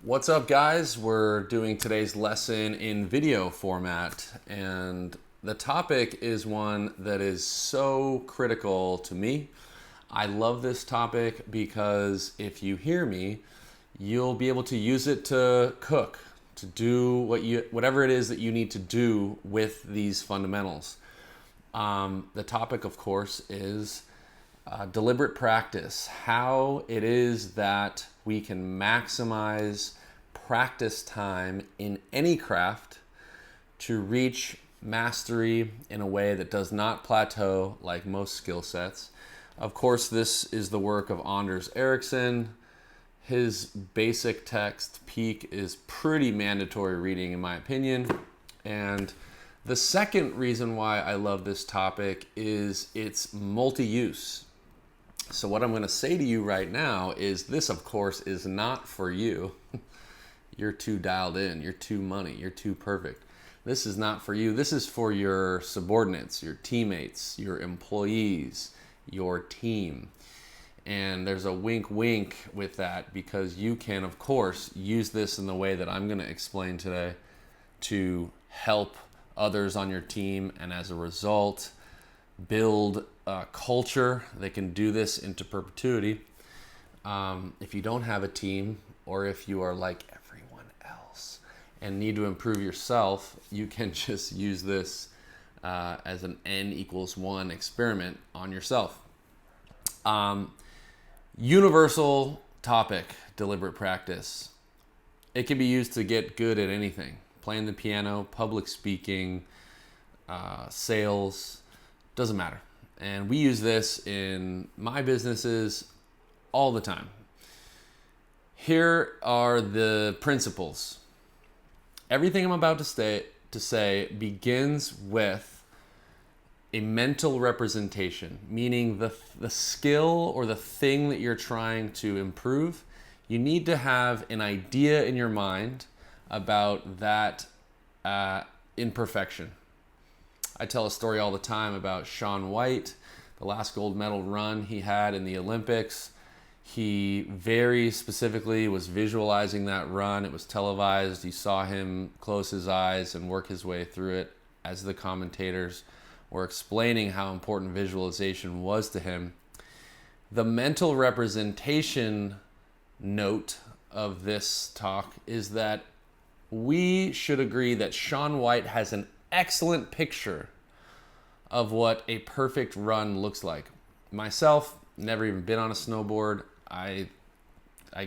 What's up, guys? We're doing today's lesson in video format, and the topic is one that is so critical to me. I love this topic because if you hear me, you'll be able to use it to cook, to do whatever it is that you need to do with these fundamentals. The topic, of course, is deliberate practice, how it is that we can maximize practice time in any craft to reach mastery in a way that does not plateau like most skill sets. Of course, this is the work of Anders Ericsson. His basic text, Peak, is pretty mandatory reading in my opinion. And the second reason why I love this topic is its multi-use. So what I'm going to say to you right now is this, of course, is not for you. You're too dialed in, you're too money, you're too perfect. This is not for you. This is for your subordinates, your teammates, your employees, your team. And there's a wink wink with that because you can, of course, use this in the way that I'm going to explain today to help others on your team, and as a result, build a culture that can do this into perpetuity. If you don't have a team, or if you are like everyone else and need to improve yourself, you can just use this as an n=1 experiment on yourself. Universal topic, deliberate practice. It can be used to get good at anything. Playing the piano, public speaking, sales, doesn't matter. And we use this in my businesses all the time. Here are the principles. Everything I'm about to say begins with a mental representation, meaning the skill or the thing that you're trying to improve. You need to have an idea in your mind about that imperfection. I tell a story all the time about Shaun White, the last gold medal run he had in the Olympics. He very specifically was visualizing that run. It was televised. You saw him close his eyes and work his way through it as the commentators were explaining how important visualization was to him. The mental representation note of this talk is that we should agree that Shaun White has an excellent picture of what a perfect run looks like. Myself, never even been on a snowboard. I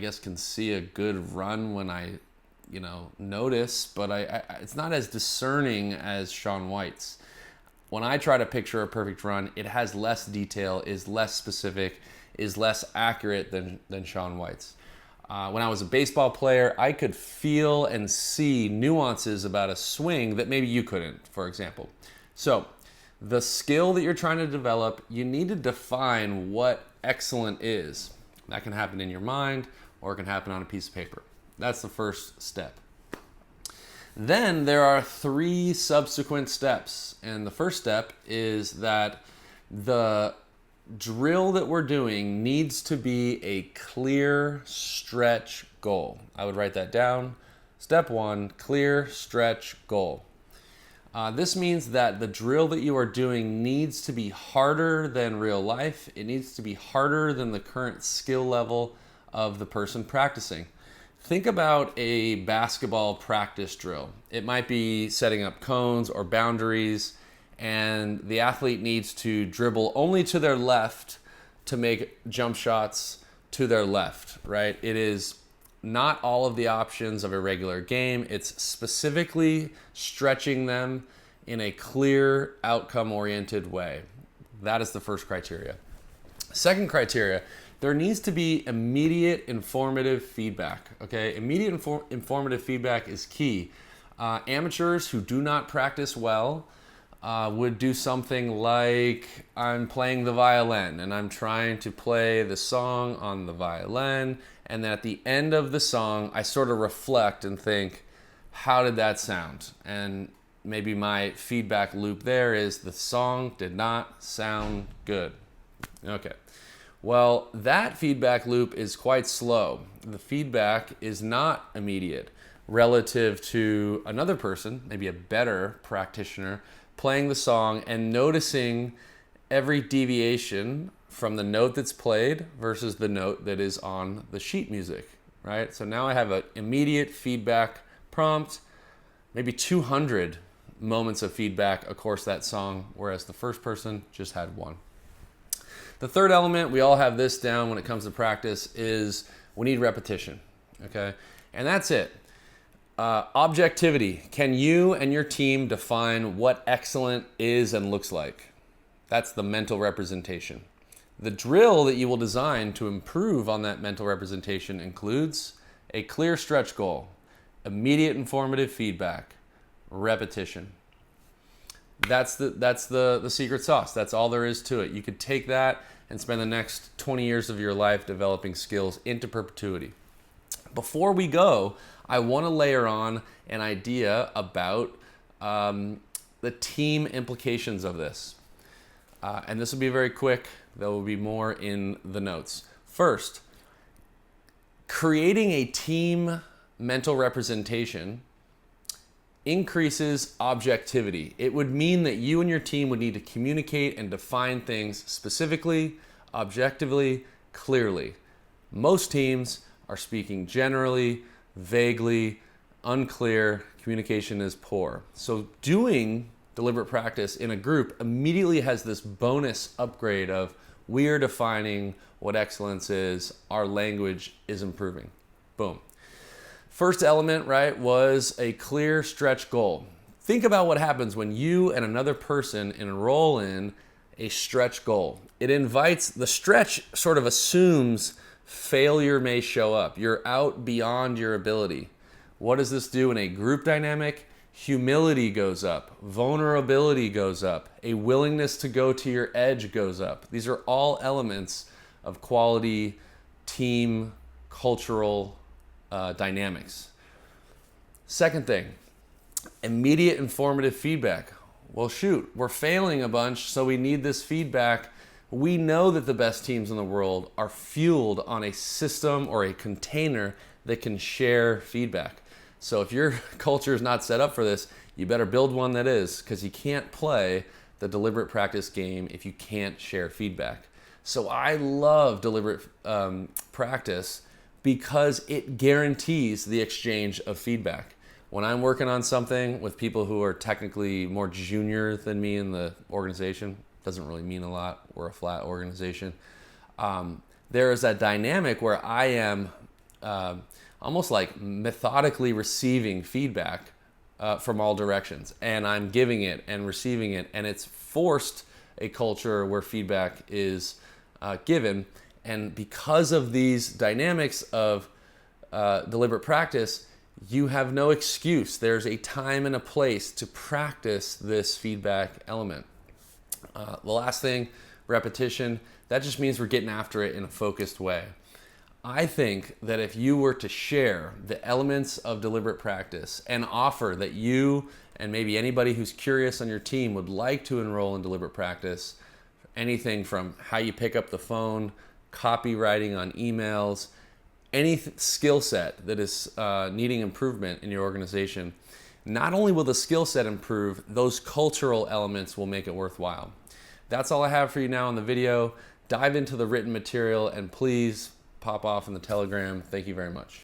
guess can see a good run when I notice, but it's not as discerning as Shaun White's. When I try to picture a perfect run, it has less detail, is less specific, is less accurate than Shaun White's. When I was a baseball player, I could feel and see nuances about a swing that maybe you couldn't, for example. So the skill that you're trying to develop, you need to define what excellent is. That can happen in your mind, or it can happen on a piece of paper. That's the first step. Then there are 3 subsequent steps. And the first step is that the drill that we're doing needs to be a clear stretch goal. I would write that down. Step 1, clear stretch goal. This means that the drill that you are doing needs to be harder than real life. It needs to be harder than the current skill level of the person practicing. Think about a basketball practice drill. It might be setting up cones or boundaries, and the athlete needs to dribble only to their left to make jump shots to their left, right? It is not all of the options of a regular game. It's specifically stretching them in a clear, outcome-oriented way. That is the first criteria. Second criteria, there needs to be immediate informative feedback, okay? Immediate informative feedback is key. Amateurs who do not practice well would do something like, I'm playing the violin and I'm trying to play the song on the violin, and then at the end of the song, I sort of reflect and think, how did that sound? And maybe my feedback loop there is the song did not sound good. Okay. Well, that feedback loop is quite slow. The feedback is not immediate relative to another person, maybe a better practitioner, playing the song and noticing every deviation from the note that's played versus the note that is on the sheet music, right? So now I have an immediate feedback prompt, maybe 200 moments of feedback across that song, whereas the first person just had one. The third element, we all have this down when it comes to practice, is we need repetition, okay? And that's it. Objectivity. Can you and your team define what excellent is and looks like? That's the mental representation. The drill that you will design to improve on that mental representation includes a clear stretch goal, immediate informative feedback, repetition. That's the secret sauce. That's all there is to it. You could take that and spend the next 20 years of your life developing skills into perpetuity. Before we go, I want to layer on an idea about the team implications of this. And this will be very quick. There will be more in the notes. First, creating a team mental representation increases objectivity. It would mean that you and your team would need to communicate and define things specifically, objectively, clearly. Most teams are speaking generally, vaguely, unclear, communication is poor. So doing deliberate practice in a group immediately has this bonus upgrade of we are defining what excellence is, our language is improving. Boom. First element, right, was a clear stretch goal. Think about what happens when you and another person enroll in a stretch goal. It invites, the stretch sort of assumes failure may show up. You're out beyond your ability. What does this do in a group dynamic? Humility goes up, vulnerability goes up, a willingness to go to your edge goes up. These are all elements of quality, team, cultural dynamics. Second thing, immediate informative feedback. Well, shoot, we're failing a bunch, so we need this feedback. We know that the best teams in the world are fueled on a system or a container that can share feedback. So if your culture is not set up for this, you better build one that is, because you can't play the deliberate practice game if you can't share feedback. So I love deliberate practice because it guarantees the exchange of feedback. When I'm working on something with people who are technically more junior than me in the organization, doesn't really mean a lot, we're a flat organization, there is that dynamic where I am almost like methodically receiving feedback from all directions, and I'm giving it and receiving it, and it's forced a culture where feedback is given. And because of these dynamics of deliberate practice, you have no excuse. There's a time and a place to practice this feedback element. The last thing, repetition, that just means we're getting after it in a focused way. I think that if you were to share the elements of deliberate practice and offer that you and maybe anybody who's curious on your team would like to enroll in deliberate practice, anything from how you pick up the phone, copywriting on emails, any skill set that is needing improvement in your organization, not only will the skill set improve, those cultural elements will make it worthwhile. That's all I have for you now in the video. Dive into the written material and please pop off in the Telegram. Thank you very much.